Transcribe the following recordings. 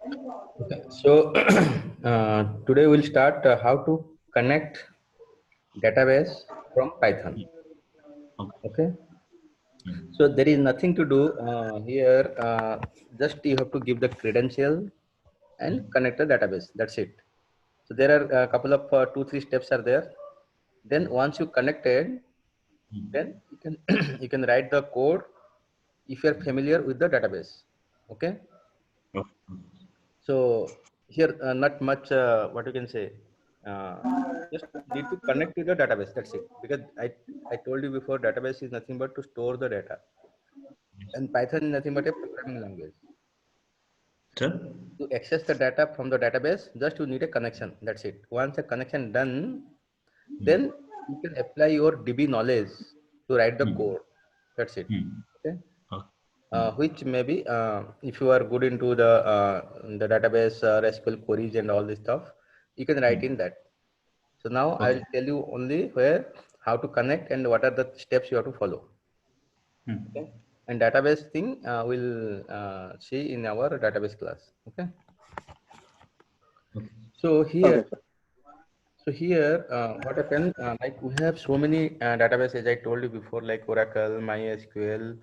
Okay. So today we'll start how to connect database from Python. Okay. Okay. So there is nothing to do here. Just you have to give the credential and connect the database. That's it. So there are a couple of 2-3 steps are there. Then once you connected, then you can you can write the code if you are familiar with the database. Okay. Okay. So here, not much. What you can say? Uh, just need to connect to the database. That's it. Because I told you before, database is nothing but to store the data, and Python is nothing but a programming language. Sir? To access the data from the database, just you need a connection. That's it. Once a connection done, then you can apply your DB knowledge to write the code. That's it. Okay. Which maybe if you are good into the database SQL queries and all this stuff, you can write in that. So now Okay. I'll tell you only where how to connect and what are the steps you have to follow. Okay. And database thing we'll see in our database class. Okay. Okay. So here, Okay, sir. what happened? Like we have so many databases, as I told you before, like Oracle, MySQL,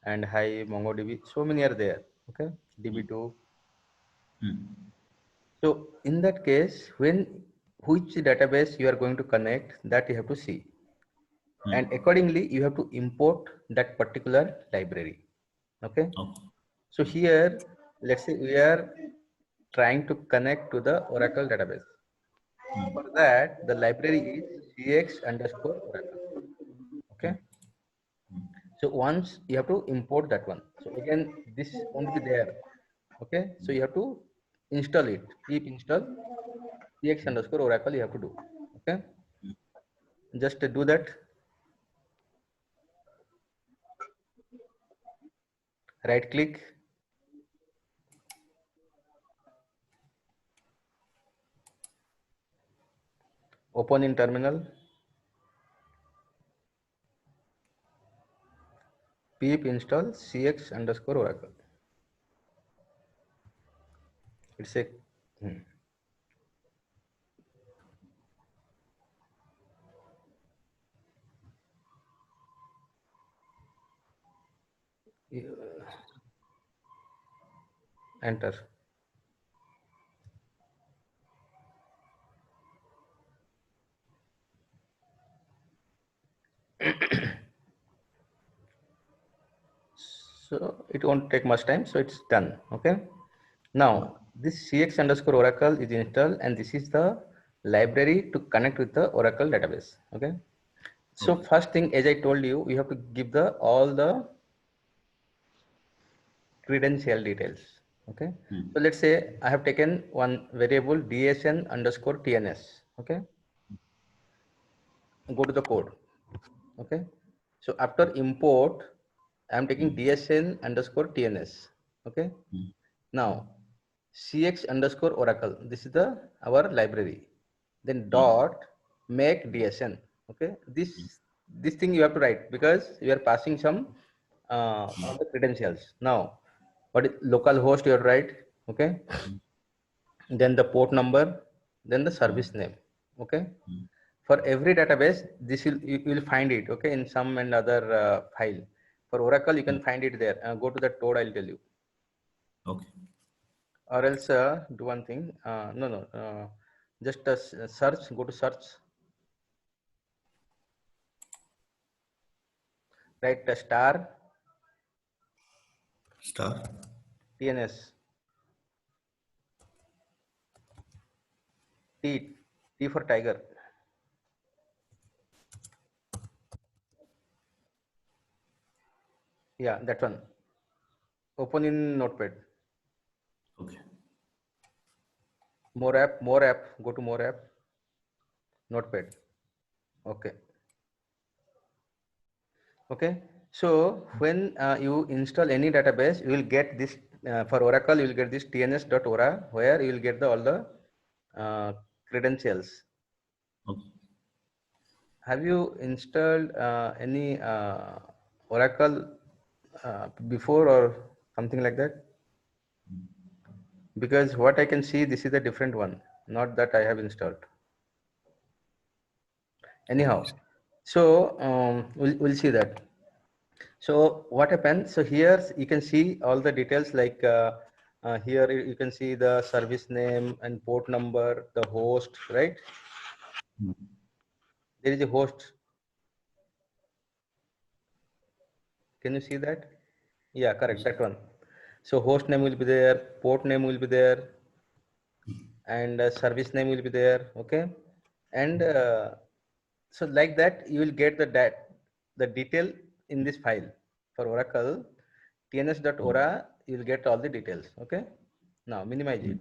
and Hive, MongoDB. So many are there. Okay, DB2. So in that case, which database you are going to connect, that you have to see, and accordingly you have to import that particular library. Okay. Okay. So here, let's say we are trying to connect to the Oracle database. For that, the library is cx underscore Oracle. Okay. So once you have to import that one. So again, this won't be there. Okay. So you have to install it. Keep install cx underscore Oracle. You have to do. Okay. Just do that. Right click. Open in terminal. Pip install cx underscore Oracle. It's a enter. So it won't take much time. So it's done. Okay. Now this cx underscore Oracle is installed, and this is the library to connect with the Oracle database. Okay. So first thing, as I told you, you have to give the all the credential details. Okay. So let's say I have taken one variable dsn underscore tns. Okay. Go to the code. Okay. So after import, I am taking dsn underscore tns. Okay. Now cx underscore Oracle. This is the our library. Then dot make dsn. Okay. This thing you have to write because you are passing some all the credentials. Now, what is local host you have to write? Okay. Then the port number, then the service name. Okay. For every database, this you will find it. Okay, in some and other file. For Oracle, you can find it there. Go to the code. I'll tell you. Okay. Or else do one thing. No. Just search. Go to search. Write star Star. TNS. T. T for tiger. Yeah, that one. Open in Notepad. Okay. More app. More app. Go to more app. Notepad. Okay. Okay. So when you install any database, you will get this for Oracle. You will get this tns.ora where you will get all the credentials. Okay. Have you installed any Oracle before or something like that? because what I can see, this is a different one, not that I have installed. Anyhow, so we'll see that. So what happened? So here you can see all the details, like here you can see the service name and port number, the host, right? There is a host. Can you see that? Yeah, correct, that one. So host name will be there, port name will be there, and service name will be there. Okay, and so like that you will get the detail in this file for Oracle tns.ora. You will get all the details. Okay, now minimize it.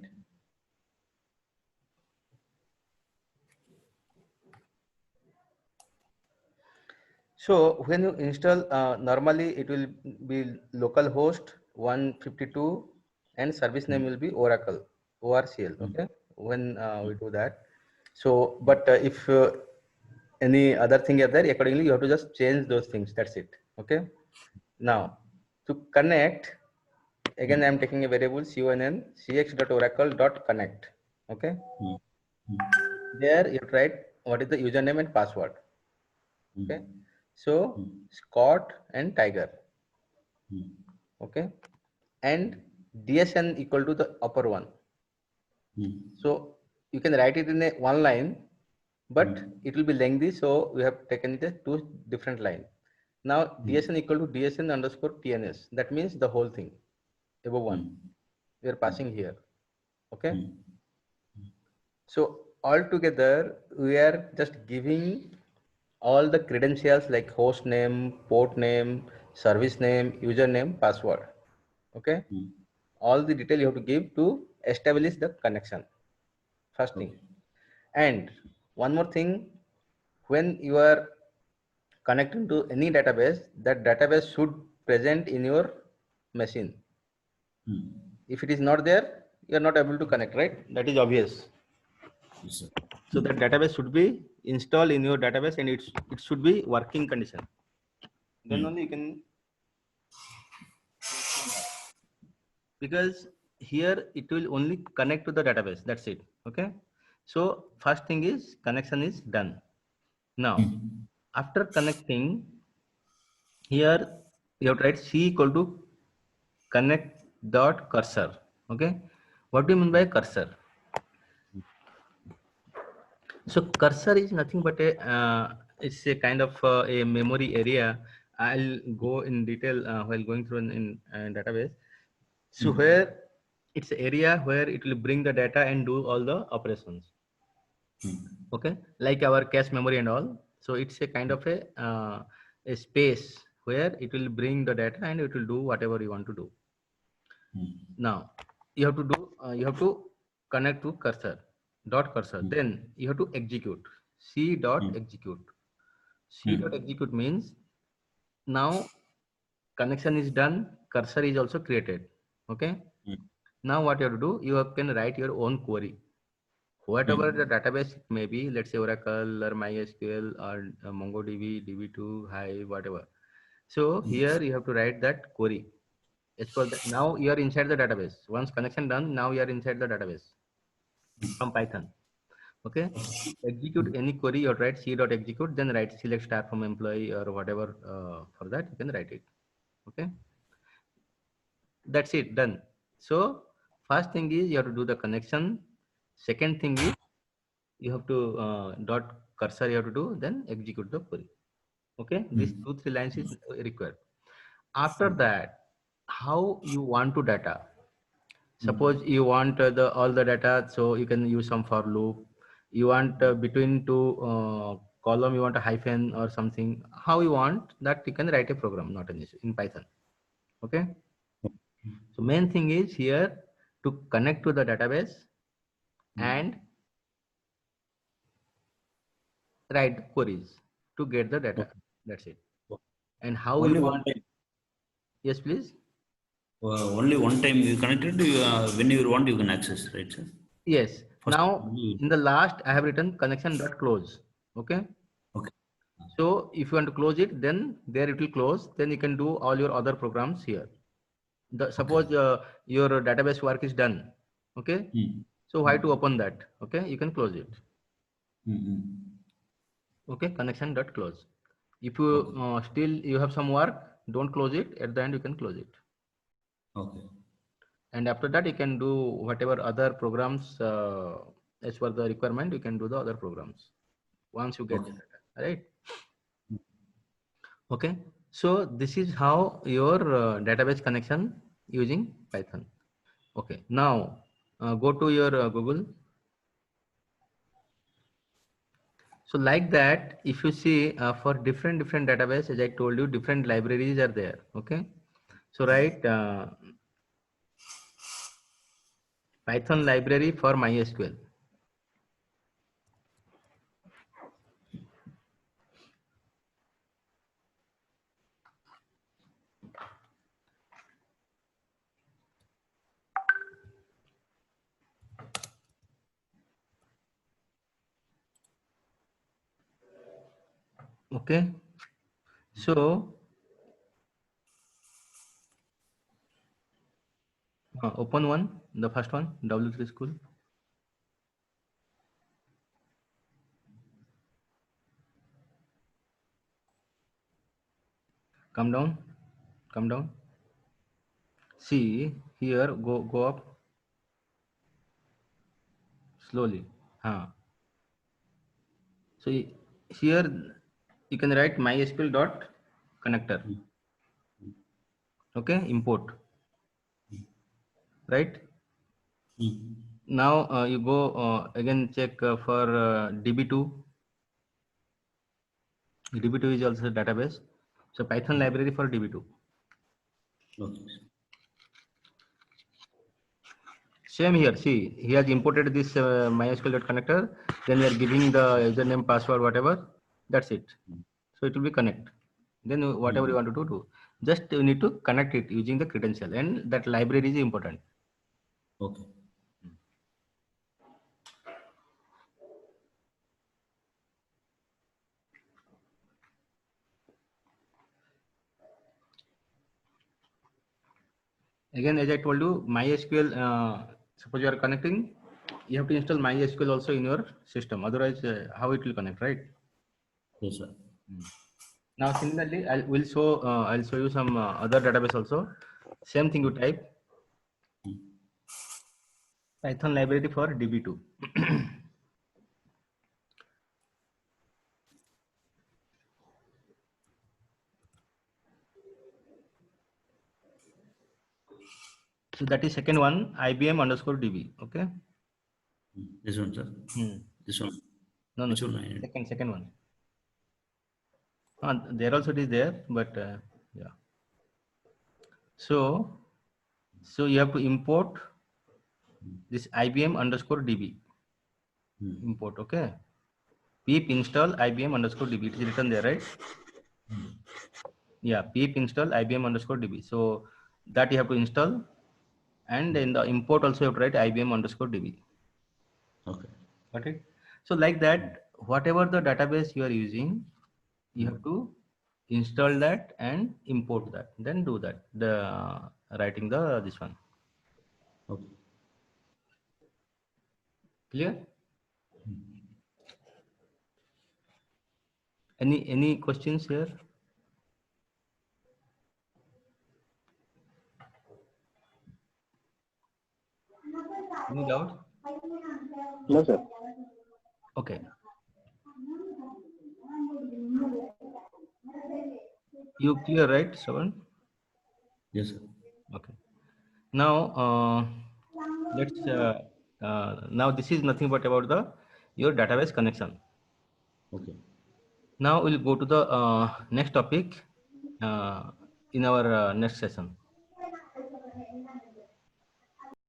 So when you install, normally it will be local host 152 and service name will be Oracle, ORCL. Okay, when we do that. So, but if any other thing are there, accordingly you have to just change those things. That's it. Okay. Now to connect, again I am taking a variable conn cx.oracle.connect. Okay. There you write what is the username and password. Okay. So Scott and Tiger. Okay, and DSN equal to the upper one. So you can write it in a one line, but it will be lengthy. So we have taken the two different line. Now DSN equal to DSN underscore TNS. That means the whole thing above one. We are passing here. Okay. So altogether we are just giving all the credentials like host name, port name, service name, username, password. Okay. All the detail you have to give to establish the connection. First thing. And one more thing, when you are connecting to any database, that database should present in your machine. If it is not there, you are not able to connect, right? That is obvious. Yes, sir. So that database should be installed in your database and it should be working condition. Then only you can, because here it will only connect to the database. That's it. Okay. So first thing is connection is done. Now, after connecting, here you have to write C equal to connect dot cursor. Okay. What do you mean by cursor? So cursor is nothing but it's a kind of a memory area. I'll go in detail while going through in database. So where it's an area where it will bring the data and do all the operations. Okay, like our cache memory and all. So it's a kind of a space where it will bring the data and it will do whatever you want to do. Now you have to do you have to connect to cursor dot cursor. Then you have to execute c dot execute. C dot execute means now connection is done, cursor is also created. Okay. Now what you have to do, you can write your own query. Whatever the database may be, let's say Oracle or MySQL or MongoDB, DB2, Hive, whatever. So here you have to write that query. As for that, now you are inside the database. Once connection done, now you are inside the database from Python. Okay. Execute any query, you write c.execute, then write select star from employee or whatever for that, you can write it. Okay. That's it, done. So first thing is you have to do the connection. Second thing is you have to dot cursor you have to do, then execute the query. Okay, these 2-3 lines is required. After that, how you want to data? Suppose you want all the data, so you can use some for loop. You want between two column, you want a hyphen or something. How you want that, you can write a program, not an issue in Python. Okay. So main thing is here to connect to the database and write queries to get the data. That's it. And how Only you one want? time. Yes, please. Only one time you connected. When you want, you can access, right, sir? Yes. First, Now in the last, I have written connection dot close. Okay. okay. So if you want to close it, then there it will close. Then you can do all your other programs here. Suppose your database work is done. Okay. Hmm. So why to open that? Okay, you can close it. Hmm. Okay, connection dot close. If you Okay. still you have some work, don't close it. At the end, you can close it. Okay. And after that, you can do whatever other programs as per the requirement. You can do the other programs once you get the Okay. data, right? Okay. So this is how your database connection using Python. Okay. Now go to your Google. So like that, if you see for different database, as I told you, different libraries are there. Okay. So write Python library for MySQL. Okay. So open one, the first one, W3 School. Come down, come down. See here, go up slowly. So here you can write MySQL dot connector. Okay, import. Right Hmm. now you go again check for DB2. DB2 is also a database. So Python library for DB2. Okay. Same here. See, he has imported this MySQL.connector. Then we are giving the username, password, whatever. That's it. So it will be connect. Then whatever you want to do. Just you need to connect it using the credential, and that library is important. Okay. Again, as I told you, MySQL. Suppose you are connecting, you have to install MySQL also in your system. Otherwise, how it will connect, right? Yes, sir. Now, similarly, I'll show you some other database also. Same thing you type Python library for DB2. So that is second one, IBM underscore DB. Okay. This one, sir. Hmm. This one. No, Which one I need? second one. There also it is there, but yeah. So you have to import this IBM underscore DB. Import, okay. Pip install IBM underscore DB. It is written there, right? Yeah, pip install IBM underscore DB. So that you have to install, and in the import also you have to write IBM underscore DB. Okay. Got it? So like that, whatever the database you are using, you have to install that and import that. Then do that. The writing the this one. Okay. Clear? Any questions here? Any doubt? No, sir. Okay. You clear, right, Shravan? Yes, sir. Okay. Now let's now this is nothing but about the your database connection. Okay. Now we'll go to the next topic in our next session.